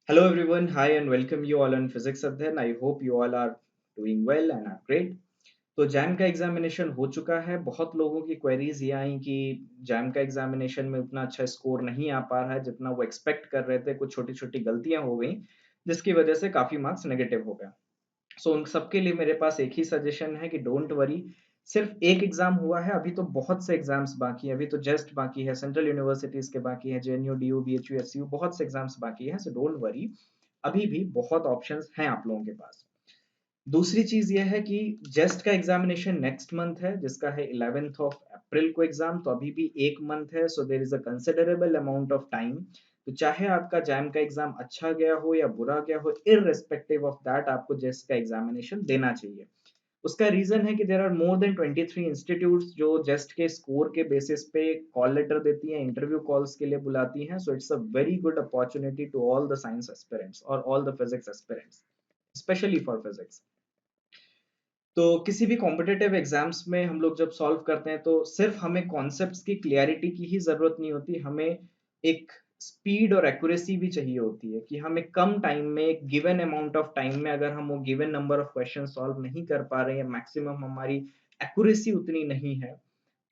Hello everyone, hi and welcome you all on Physics Adhan. I hope you all are doing well and are great. तो jam का examination हो चुका है। बहुत लोगों की क्वेरीज ये आई कि जैम का एग्जामिनेशन में उतना अच्छा स्कोर नहीं आ पा रहा है जितना वो एक्सपेक्ट कर रहे थे। कुछ छोटी छोटी गलतियां हो गई जिसकी वजह से काफी मार्क्स नेगेटिव हो गए। सो उन सबके लिए मेरे पास एक ही सजेशन है कि डोंट वरी। सिर्फ एक एग्जाम हुआ है, अभी तो बहुत से एग्जाम्स बाकी है। अभी तो जस्ट बाकी है सेंट्रल यूनिवर्सिटीज के, बाकी है जेएनयू, डीयू, बीएचयू, एसयू, बहुत से एग्जाम्स बाकी है। सो डोंट वरी, अभी भी बहुत ऑप्शंस हैं आप लोगों के पास। दूसरी चीज यह है कि जेस्ट का एग्जामिनेशन नेक्स्ट मंथ है, जिसका है 11th ऑफ अप्रैल को एग्जाम। तो अभी भी एक मंथ है, so there is a considerable amount of time. तो चाहे आपका जैम का एग्जाम अच्छा गया हो या बुरा गया हो, इररिस्पेक्टिव ऑफ दैट आपको जेस्ट का एग्जामिनेशन देना चाहिए। उसका रीजन है कि there are more than 23 institutes जो जेस्ट के स्कोर के बेसिस पे कॉल लेटर देती हैं, इंटरव्यू कॉल्स के लिए बुलाती हैं। So it's a very good opportunity to all the science aspirants और all the physics aspirants, specially for physics. तो किसी भी कॉम्पिटिटिव एग्जाम्स में हम लोग जब सॉल्व करते हैं तो सिर्फ हमें कॉन्सेप्ट्स की क्लियरिटी की ही जरूरत नहीं होती, हमें एक स्पीड और एक्यूरेसी भी चाहिए होती है कि हमें कम टाइम में, एक गिवन अमाउंट ऑफ टाइम में, अगर हम वो given number of question solve नहीं कर पा रहे हैं, मैक्सिमम हमारी एक्यूरेसी उतनी नहीं है,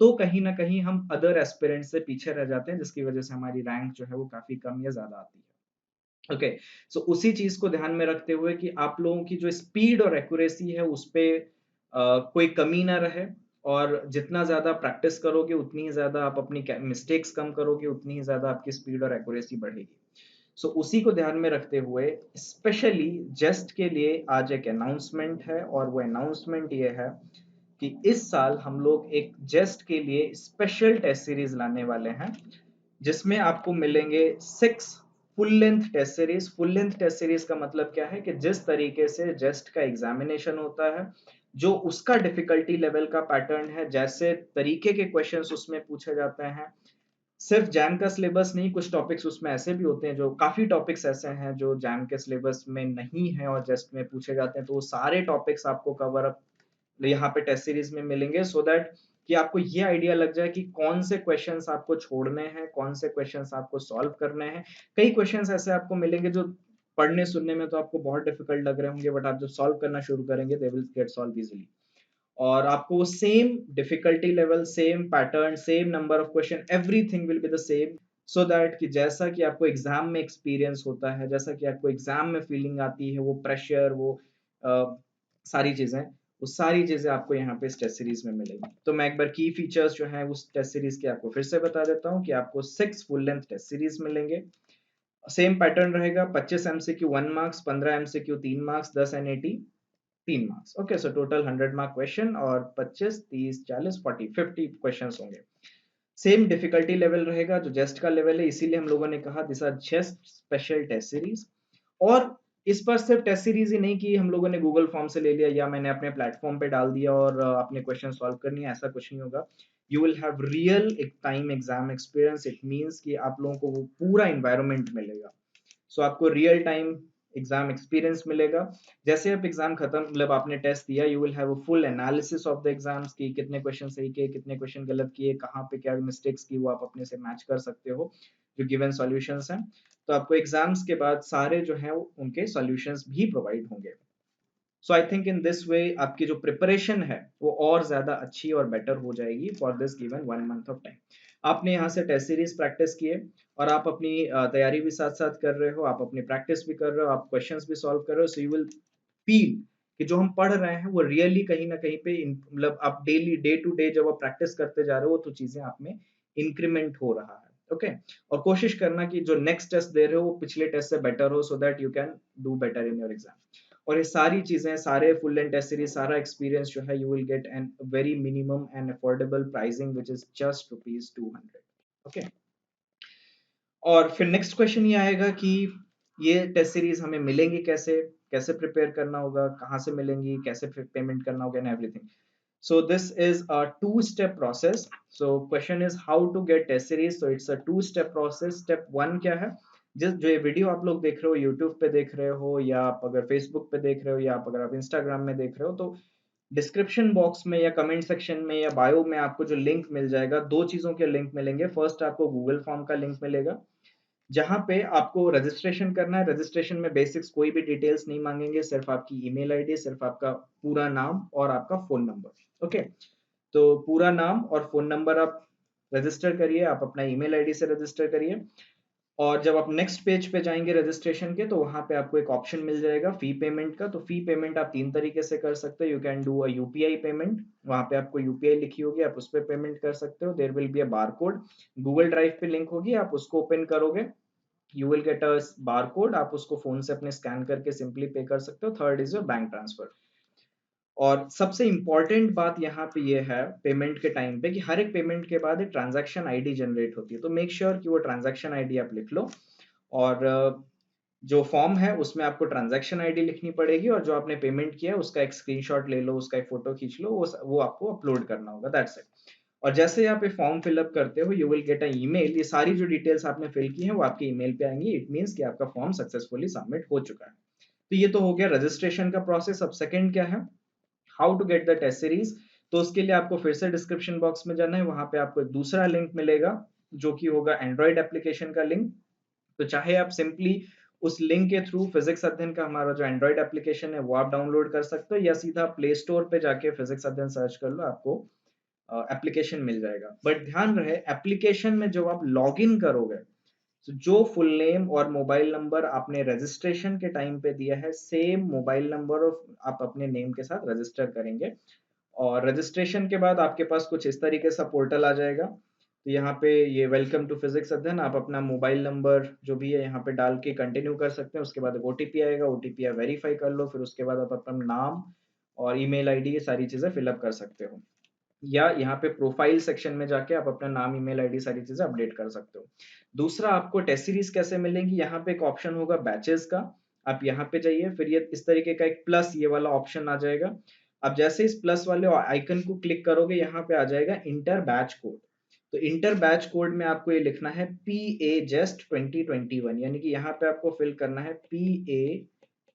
तो कहीं ना कहीं हम अदर एस्पिरेंट से पीछे रह जाते हैं, जिसकी वजह से हमारी रैंक जो है वो काफी कम या ज्यादा आती है। ओके, सो उसी चीज को ध्यान में रखते हुए कि आप लोगों की जो स्पीड और एक्यूरेसी है उस पे कोई कमी ना रहे, और जितना ज्यादा प्रैक्टिस करोगे उतनी ही ज्यादा आप अपनी मिस्टेक्स कम करोगे, उतनी ही ज्यादा आपकी स्पीड और एक्यूरेसी बढ़ेगी। सो उसी को ध्यान में रखते हुए स्पेशली जेस्ट के लिए आज एक अनाउंसमेंट है, और वो अनाउंसमेंट ये है कि इस साल हम लोग एक जेस्ट के लिए स्पेशल टेस्ट सीरीज लाने वाले हैं, जिसमें आपको मिलेंगे 6 full length test series. Full length test series का मतलब क्या है कि जिस तरीके से जेस्ट का एग्जामिनेशन होता है, जो उसका डिफिकल्टी लेवल का पैटर्न है, जैसे तरीके के क्वेश्चंस उसमें पूछे जाते हैं, सिर्फ जैम का सिलेबस नहीं, कुछ टॉपिक्स उसमें ऐसे भी होते हैं, जो काफी टॉपिक्स ऐसे हैं जो जैम के सिलेबस में नहीं है और जेस्ट में पूछे जाते हैं। तो वो सारे टॉपिक्स आपको कवर अप यहाँ पे टेस्ट सीरीज में मिलेंगे, सो दैट कि आपको ये आइडिया लग जाए कि कौन से क्वेश्चंस आपको छोड़ने हैं, कौन से क्वेश्चंस आपको सॉल्व करने हैं। कई क्वेश्चंस ऐसे आपको मिलेंगे जो पढ़ने सुनने में तो आपको बहुत डिफिकल्ट लग रहे होंगे, बट आप जब सॉल्व करना शुरू करेंगे they will get solve easily. और आपको same difficulty level, same pattern, same number of question, everything will be the same, so that कि जैसा कि आपको एग्जाम में एक्सपीरियंस होता है, जैसा कि आपको एग्जाम में फीलिंग आती है, वो प्रेशर, वो सारी चीजें, वो सारी चीजें आपको यहाँ पे इस टेस्ट सीरीज में मिलेगी। तो मैं एक बार की फीचर्स जो है उस टेस्ट सीरीज के आपको फिर से बता देता हूँ कि आपको 6 फुल लेंथ टेस्ट सीरीज मिलेंगे। सेम पैटर्न रहेगा, 25 MCQ 1 marks, 15 MCQ 3 marks, 10 NAT 3 marks. Okay, so total 100 mark question, और 25, 30, 40, 50 क्वेश्चन होंगे। सेम डिफिकल्टी लेवल रहेगा जो जेस्ट का लेवल है, इसीलिए हम लोगों ने कहा this are just special test series. और इस पर सिर्फ टेस्ट सीरीज ही नहीं कि हम लोगों ने गूगल फॉर्म से ले लिया या मैंने अपने प्लेटफॉर्म पे डाल दिया और अपने क्वेश्चन सॉल्व करनी है, ऐसा कुछ नहीं होगा। यू विल हैव रियल एक time exam experience. It means कि आप लोगों को वो पूरा इन्वायरमेंट मिलेगा। सो आपको रियल टाइम एग्जाम एक्सपीरियंस मिलेगा। जैसे आप एग्जाम खत्म, मतलब आपने टेस्ट दिया, you will have a full analysis of the exams की कितने क्वेश्चन सही किए, कितने क्वेश्चन गलत किए, कहाँ पे क्या मिस्टेक्स की, वो आप अपने से मैच कर सकते हो जो गिवन सॉल्यूशंस हैं। तो आपको एग्जाम्स के बाद सारे जो है उनके सॉल्यूशंस भी प्रोवाइड होंगे। सो I think in this way आपकी जो प्रिपरेशन है वो और ज्यादा अच्छी और बेटर हो जाएगी for this given 1 month of time. आपने यहाँ से टेस्ट सीरीज प्रैक्टिस किए, और आप अपनी तैयारी भी साथ साथ कर रहे हो, आप अपनी प्रैक्टिस भी कर रहे हो, आप क्वेश्चंस भी सॉल्व कर रहे हो, सो यू विल फील कि जो हम पढ़ रहे हैं वो रियली कहीं ना कहीं पे मतलब आप डेली डे टू डे जब आप प्रैक्टिस करते जा रहे हो तो चीजें आप में इंक्रीमेंट हो रहा है। ओके, और कोशिश करना कि जो नेक्स्ट टेस्ट दे रहे हो वो पिछले टेस्ट से बेटर हो, so that you can do better in your exam. और ये सारी चीजें, सारे फुल लेंथ टेस्ट सीरीज, सारा एक्सपीरियंस जो है you will get an very minimum and affordable pricing which is just ₹200। Okay, और फिर नेक्स्ट क्वेश्चन ये आएगा कि ये टेस्ट सीरीज हमें मिलेंगी कैसे, कैसे प्रिपेयर करना होगा, कहाँ से मिलेंगी, कैसे पेमेंट करना होगा, and everything. So this is a two-step process. So question is how to get test series. So it's a two-step process. Step one क्या है? जिस जो ये वीडियो आप लोग देख रहे हो, यूट्यूब पे देख रहे हो, या आप अगर फेसबुक पे देख रहे हो, या आप अगर आप इंस्टाग्राम में देख रहे हो, तो डिस्क्रिप्शन बॉक्स में या कमेंट सेक्शन में या बायो में आपको जो लिंक मिल जाएगा, दो चीजों के लिंक मिलेंगे। फर्स्ट आपको गूगल फॉर्म का लिंक मिलेगा, जहाँ पे आपको रजिस्ट्रेशन करना है। रजिस्ट्रेशन में बेसिक्स कोई भी डिटेल्स नहीं मांगेंगे, सिर्फ आपकी ईमेल आईडी, सिर्फ आपका पूरा नाम और आपका फोन नंबर। ओके, तो पूरा नाम और फोन नंबर आप रजिस्टर करिए, आप अपना ईमेल आईडी से रजिस्टर करिए। और जब आप नेक्स्ट पेज पे जाएंगे रजिस्ट्रेशन के, तो वहां पे आपको एक ऑप्शन मिल जाएगा फी पेमेंट का। तो फी पेमेंट आप तीन तरीके से कर सकते हो। You can do a UPI payment, वहां पे आपको यूपीआई लिखी होगी, आप उस पर पेमेंट कर सकते हो। There will be a bar code, Google drive पे लिंक होगी, आप उसको ओपन करोगे, you will get a bar code, आप उसको फोन से अपने स्कैन करके सिंपली पे कर सकते हो। Third is your bank transfer. और सबसे इंपॉर्टेंट बात यहाँ पे ये है पेमेंट के टाइम पे, कि हर एक पेमेंट के बाद एक ट्रांजैक्शन आईडी जनरेट होती है। तो मेक श्योर कि वो ट्रांजैक्शन आईडी आप लिख लो। और जो फॉर्म है उसमें आपको ट्रांजैक्शन आईडी लिखनी पड़ेगी, और जो आपने पेमेंट किया है उसका एक स्क्रीनशॉट ले लो, उसका एक फोटो खींच लो, वो आपको अपलोड करना होगा। That's it. और जैसे ही आप ये फॉर्म फिलअप करते हो, you will get a email. ये सारी जो डिटेल्स आपने फिल की है वो आपके ईमेल पे आएंगी। इट मींस कि आपका फॉर्म सक्सेसफुली सबमिट हो चुका है। तो ये तो हो गया रजिस्ट्रेशन का प्रोसेस। अब सेकंड क्या है, how to get the test series. तो उसके लिए आपको फिर से डिस्क्रिप्शन बॉक्स में जाना है, वहां पे आपको एक दूसरा लिंक मिलेगा, जो कि होगा एंड्रॉइड एप्लीकेशन का लिंक। तो चाहे आप सिंपली उस लिंक के थ्रू फिजिक्स अध्ययन का हमारा जो एंड्रॉइड एप्लीकेशन है वो आप डाउनलोड कर सकते हो, या सीधा प्ले स्टोर पे जाके फिजिक्स अध्ययन सर्च कर लो, आपको एप्लीकेशन मिल जाएगा। बट ध्यान रहे, एप्लीकेशन में जब आप लॉग इन करोगे, तो जो फुल नेम और मोबाइल नंबर आपने रजिस्ट्रेशन के टाइम पे दिया है, सेम मोबाइल नंबर आप अपने नेम के साथ रजिस्टर करेंगे। और रजिस्ट्रेशन के बाद आपके पास कुछ इस तरीके सा पोर्टल आ जाएगा। तो यहाँ पे ये वेलकम टू फिजिक्स अध्ययन, आप अपना मोबाइल नंबर जो भी है यहाँ पे डाल के कंटिन्यू कर सकते हैं। उसके बाद एक ओटीपी आएगा, ओटीपी आप वेरीफाई कर लो, फिर उसके बाद आप अपना नाम और ईमेल आईडी, ये सारी चीजें फिलअप कर सकते हो। या यहाँ पे प्रोफाइल सेक्शन में जाके आप अपना नाम, ईमेल आईडी, सारी चीजें अपडेट कर सकते हो। दूसरा, आपको टेस्ट सीरीज कैसे मिलेंगी, यहाँ पे एक ऑप्शन होगा बैचेस का। आप यहाँ पे जाइए, फिर ये इस तरीके का एक प्लस ये वाला ऑप्शन आ जाएगा। आप जैसे इस प्लस वाले आइकन को क्लिक करोगे, यहाँ पे आ जाएगा इंटर बैच कोड। तो इंटर बैच कोड में आपको ये लिखना है पी ए जस्ट 2021, यानी कि यहाँ पे आपको फिल करना है P A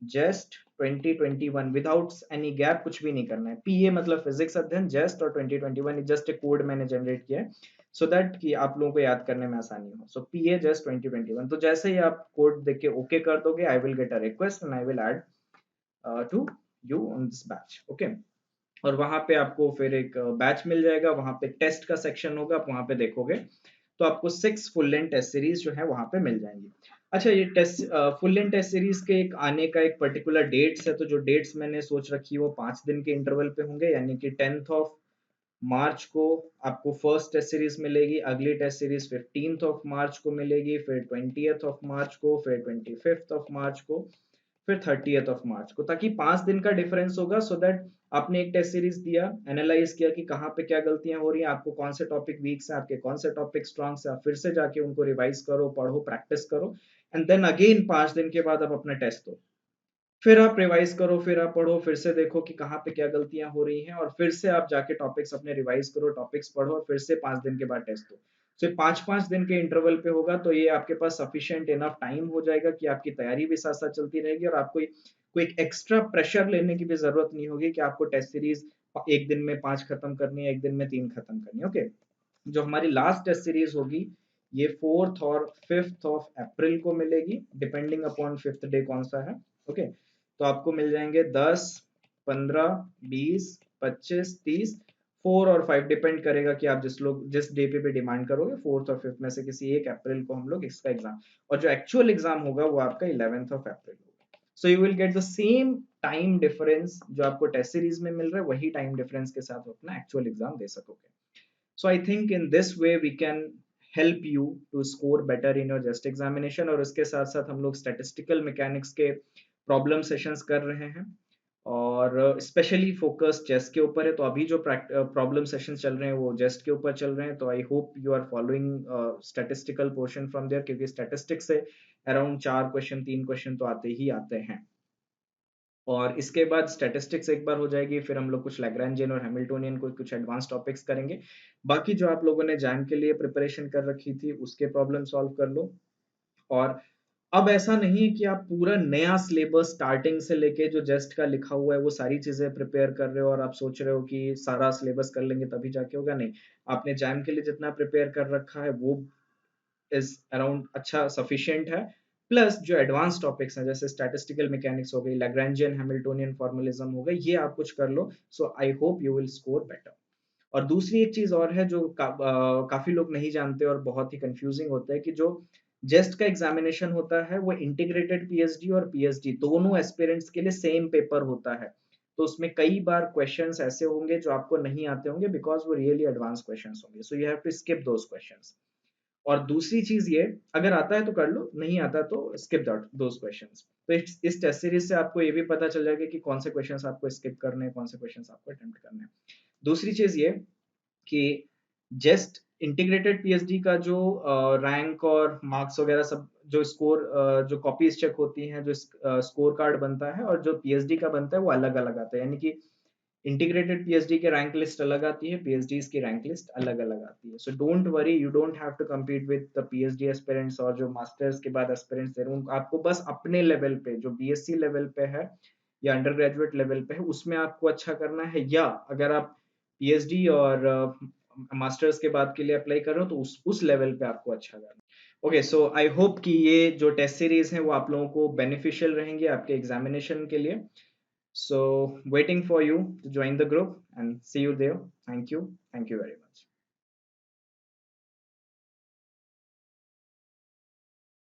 just 2021 without any gap, कुछ भी नहीं करना है। पीए मतलब फिजिक्स अध्ययन, जस्ट और 2021 जस्ट एक कोड मैंने जनरेट किया है, सो दैट कि आप लोगों को याद करने में आसानी हो। सो पीए जस्ट 2021, तो जैसे ही आप कोड देख के ओके कर दोगे, I will get a request and I will add to you on this batch. Okay, और वहां पे आपको फिर एक बैच मिल जाएगा, वहां पे टेस्ट का सेक्शन होगा, आप वहां पे देखोगे तो आपको 6 फुल लेंथ टेस्ट सीरीज जो है वहां पे मिल जाएंगी। अच्छा, ये test full length test series के एक आने का एक पर्टिकुलर डेट्स है। तो जो डेट्स मैंने सोच रखी है वो 5 दिन के इंटरवल पे होंगे, यानी कि 10th ऑफ मार्च को आपको फर्स्ट टेस्ट सीरीज मिलेगी, अगली test series 15th of March को मिलेगी, फिर 20th ऑफ मार्च को, फिर 25th ऑफ मार्च को, फिर 30th ऑफ मार्च को, ताकि 5 दिन का डिफरेंस होगा। सो दैट आपने एक टेस्ट सीरीज दिया, एनालाइज किया कि कहाँ पे क्या गलतियां हो रही हैं, आपको कौन से टॉपिक वीक है, आपके कौन से टॉपिक स्ट्रॉन्ग है, आप फिर से जाके उनको रिवाइज करो, पढ़ो, प्रैक्टिस करो, एंड देन अगेन 5 दिन के बाद आप अपना टेस्ट दो। फिर आप रिवाइज करो, फिर आप पढ़ो, फिर से देखो कि कहाँ पे क्या गलतियां हो रही हैं, और फिर से आप जाके टॉपिक्स अपने रिवाइज करो, टॉपिक्स पढ़ो, और फिर से 5 दिन के बाद टेस्ट दो। तो 5-5 दिन के इंटरवल पे होगा, तो ये आपके पास सफिशिएंट इनफ टाइम हो जाएगा कि आपकी तैयारी भी साथ साथ चलती रहेगी, और आपको कोई एक्स्ट्रा प्रेशर लेने की भी जरूरत नहीं होगी कि आपको टेस्ट सीरीज एक दिन में 5 खत्म करनी है, एक दिन में 3 खत्म करनी है। ओके, जो हमारी लास्ट टेस्ट सीरीज होगी, ये 4th और 5th ऑफ अप्रैल को मिलेगी, डिपेंडिंग अपॉन 5th डे कौन सा है। ओके, तो आपको मिल जाएंगे 10, 15, 20, 25, 30, 4 और 5 डिपेंड करेगा कि आप जिस डे पे भी डिमांड करोगे, 4th और 5th में से किसी एक अप्रैल को हम लोग इसका एग्जाम, और जो एक्चुअल एग्जाम होगा वो आपका 11th ऑफ अप्रैल होगा। So you will get the same time difference, जो आपको टेस्ट सीरीज में मिल रहा है वही टाइम डिफरेंस के साथ अपना एक्चुअल एग्जाम दे सकोगे। So I think in this way we can help you to score better in your just examination। और उसके साथ साथ हम लोग statistical mechanics के प्रॉब्लम सेशंस कर रहे हैं, और स्पेशली फोकस चेस के ऊपर है। तो अभी जो प्रॉब्लम सेशंस चल रहे हैं वो जेस्ट के ऊपर चल रहे हैं। तो I hope you are following statistical portion from there, क्योंकि स्टैटिस्टिक्स से अराउंड 4 क्वेश्चन, 3 क्वेश्चन तो आते ही आते हैं। और इसके बाद स्टैटिस्टिक्स एक बार हो जाएगी, फिर हम लोग कुछ लैग्रैन्जियन और हैमिल्टोनियन को कुछ एडवांस टॉपिक्स करेंगे। बाकी जो आप लोगों ने जैम के लिए प्रिपरेशन कर रखी थी उसके प्रॉब्लम सॉल्व कर लो। और अब ऐसा नहीं है कि आप पूरा नया सिलेबस स्टार्टिंग से लेके जो जेस्ट का लिखा हुआ है वो सारी चीजें प्रिपेयर कर रहे हो, और आप सोच रहे हो कि सारा सिलेबस कर लेंगे तभी जाके होगा। नहीं, आपने जैम के लिए जितना प्रिपेयर कर रखा है वो इज अराउंड अच्छा सफिशिएंट है। प्लस जो एडवांस टॉपिक्स हैं जैसे स्टैटिस्टिकल मैकेनिक्स हो गई, लैग्रैन्जियन हैमिल्टोनियन फॉर्मुलिज्म हो गई, ये आप कुछ कर लो। So I hope you will score better. और दूसरी एक चीज और है जो काफी लोग नहीं जानते और बहुत ही कंफ्यूजिंग होता है कि जो जेस्ट का एग्जामिनेशन होता है वो इंटीग्रेटेड पीएचडी और पीएचडी दोनों एस्पिरेंट्स के लिए सेम पेपर होता है। तो उसमें कई बार क्वेश्चंस ऐसे होंगे जो आपको नहीं आते होंगे बिकॉज वो रियली एडवांस क्वेश्चंस होंगे, so you have to skip those questions. और दूसरी चीज ये, अगर आता है तो कर लो, नहीं आता तो स्किप दैट दोस क्वेश्चंस। तो इस टेस्ट सीरीज से आपको ये भी पता चल जाएगा कि कौन से क्वेश्चंस आपको स्किप करने हैं, कौन से क्वेश्चंस आपको अटेम्प्ट करने हैं। दूसरी चीज ये कि जस्ट इंटीग्रेटेड पीएचडी का जो रैंक और मार्क्स वगैरह सब जो स्कोर जो कॉपीज चेक होती हैं, जो स्कोर कार्ड बनता है और जो पीएचडी का बनता है वो अलग अलग आता है। यानी कि इंटीग्रेटेड पीएचडी के रैंक लिस्ट अलग आती है, पीएचडी की रैंक लिस्ट अलग अलग आती है। So don't worry, you don't have to compete with the PhD aspirants और जो मास्टर्स के बाद एस्पिरेंट्स हैं। आपको बस अपने लेवल पे जो बीएससी लेवल पे है या अंडर ग्रेजुएट लेवल पे है उसमें आपको अच्छा करना है, या अगर आप पीएचडी और मास्टर्स के बाद के लिए अप्लाई कर रहे हो तो उस लेवल पे आपको अच्छा करना है। ओके, सो आई होप कि ये जो टेस्ट सीरीज है वो आप लोगों को बेनिफिशियल रहेंगे आपके एग्जामिनेशन के लिए। So waiting for you to join the group and see you there. Thank you. Thank you very much.